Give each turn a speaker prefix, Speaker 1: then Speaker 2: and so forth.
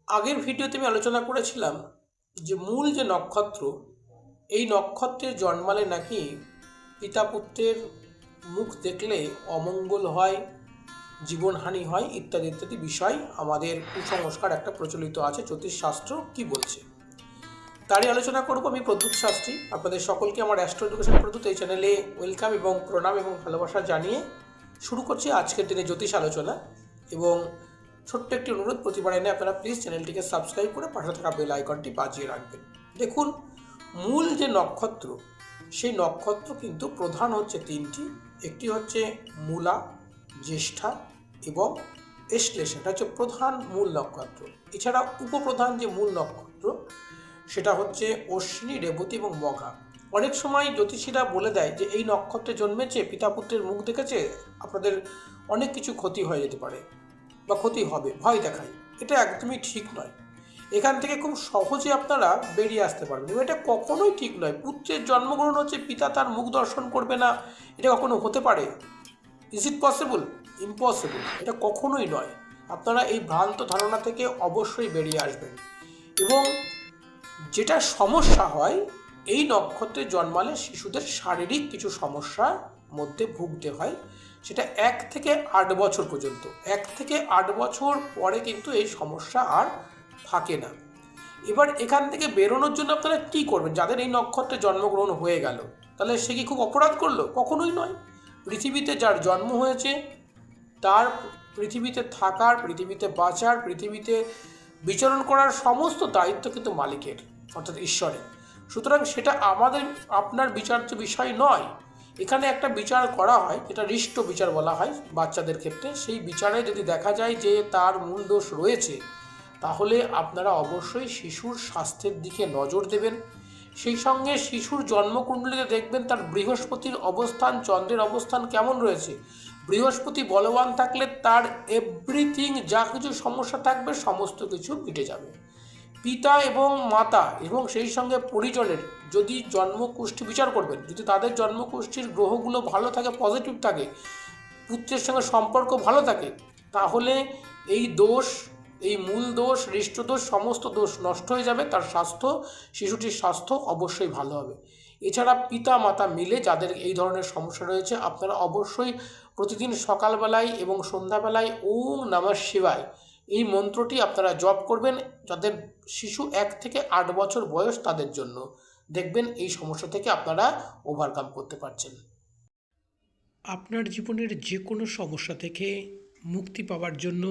Speaker 1: আগের ভিডিওতে আমি আলোচনা করেছিলাম যে মূল যে নক্ষত্র, এই নক্ষত্রে জন্মালে নাকি পিতা পুত্রের মুখ দেখলে অমঙ্গল হয়, জীবনহানি হয় ইত্যাদি ইত্যাদি বিষয় আমাদের কুসংস্কার একটা প্রচলিত আছে। জ্যোতিষশাস্ত্র কি বলছে তারই আলোচনা করব। আমি প্রদ্যুৎ শাস্ত্রী, আপনাদের সকলকে আমার অ্যাস্ট্রো এডুকেশন প্রদ্যুৎ এই চ্যানেলে ওয়েলকাম এবং প্রণাম এবং ভালোবাসা জানিয়ে শুরু করছি আজকের দিনে জ্যোতিষ আলোচনা। এবং ছোট্ট একটি অনুরোধ, প্রতিবার এনে আপনারা প্লিজ চ্যানেলটিকে সাবস্ক্রাইব করে পাশে থাকা বেল আইকনটি বাজিয়ে রাখবেন। দেখুন, মূল যে নক্ষত্র, সেই নক্ষত্র কিন্তু প্রধান হচ্ছে তিনটি। একটি হচ্ছে মূলা, জ্যেষ্ঠা এবং শ্লেষা, এটা হচ্ছে প্রধান মূল নক্ষত্র। এছাড়া উপপ্রধান যে মূল নক্ষত্র সেটা হচ্ছে অশ্বিনী, রেবতী এবং মঘা। অনেক সময় জ্যোতিষীরা বলে দেয় যে এই নক্ষত্রে জন্মেছে, পিতা পুত্রের মুখ দেখেছে, আপনাদের অনেক কিছু ক্ষতি হয়ে যেতে পারে বা ক্ষতি হবে, ভয় দেখায়। এটা একদমই ঠিক নয়। এখান থেকে খুব সহজে আপনারা বেরিয়ে আসতে পারবেন এবং এটা কখনোই ঠিক নয়। পুত্রের জন্মগ্রহণ হচ্ছে, পিতা তার মুখ দর্শন করবে না, এটা কখনো হতে পারে? Is it possible? ইম্পসিবল, এটা কখনোই নয়। আপনারা এই ভ্রান্ত ধারণা থেকে অবশ্যই বেরিয়ে আসবেন। এবং যেটা সমস্যা হয়, এই নক্ষত্রে জন্মালে শিশুদের শারীরিক কিছু সমস্যার মধ্যে ভুগতে হয়, সেটা 1 থেকে 8 বছর পর্যন্ত। 1 থেকে 8 বছর পরে কিন্তু এই সমস্যা আর থাকে না। এবার এখান থেকে বেরোনোর জন্য আপনারা কী করবেন? যাদের এই নক্ষত্রে জন্মগ্রহণ হয়ে গেল, তাহলে সে কি খুব অপরাধ করলো? কখনোই নয়। পৃথিবীতে যার জন্ম হয়েছে, তার পৃথিবীতে থাকার, পৃথিবীতে বাঁচার, পৃথিবীতে বিচরণ করার সমস্ত দায়িত্ব কিন্তু মালিকের, অর্থাৎ ঈশ্বরের। সুতরাং সেটা আমাদের আপনার বিচার্য বিষয় নয়। এখানে একটা বিচার করা হয়, যেটা হৃষ্ট বিচার বলা হয় বাচ্চাদের ক্ষেত্রে। সেই বিচারে যদি দেখা যায় যে তার মূল দোষ রয়েছে, তাহলে আপনারা অবশ্যই শিশুর স্বাস্থ্যের দিকে নজর দেবেন। সেই সঙ্গে শিশুর জন্মকুণ্ডলীতে দেখবেন তার বৃহস্পতির অবস্থান, চন্দ্রের অবস্থান কেমন রয়েছে। বৃহস্পতি বলবান থাকলে তার এভরিথিং, যা কিছু সমস্যা থাকবে সমস্ত কিছু মিটে যাবে। পিতা এবং মাতা এবং সেই সঙ্গে পরিজনের যদি জন্মকুষ্ঠী বিচার করবেন, যদি তাদের জন্মকুষ্ঠীর গ্রহগুলো ভালো থাকে, পজিটিভ থাকে, পুত্রের সঙ্গে সম্পর্ক ভালো থাকে, তাহলে এই দোষ, এই মূল দোষ, হৃষ্টদোষ, সমস্ত দোষ নষ্ট হয়ে যাবে। তার স্বাস্থ্য, শিশুটির স্বাস্থ্য অবশ্যই ভালো হবে। এছাড়া পিতা মাতা মিলে যাদের এই ধরনের সমস্যা রয়েছে, আপনারা অবশ্যই প্রতিদিন সকালবেলায় এবং সন্ধ্যাবেলায় ওম নমঃ শিবায় এই মন্ত্রটি আপনারা জপ করবেন, যাদের শিশু 1 থেকে 8 বছর বয়স তাদের জন্য। দেখবেন এই সমস্যা থেকে আপনারা ওভারকাম করতে পারছেন। আপনার জীবনের যে কোনো সমস্যা থেকে মুক্তি পাওয়ার জন্য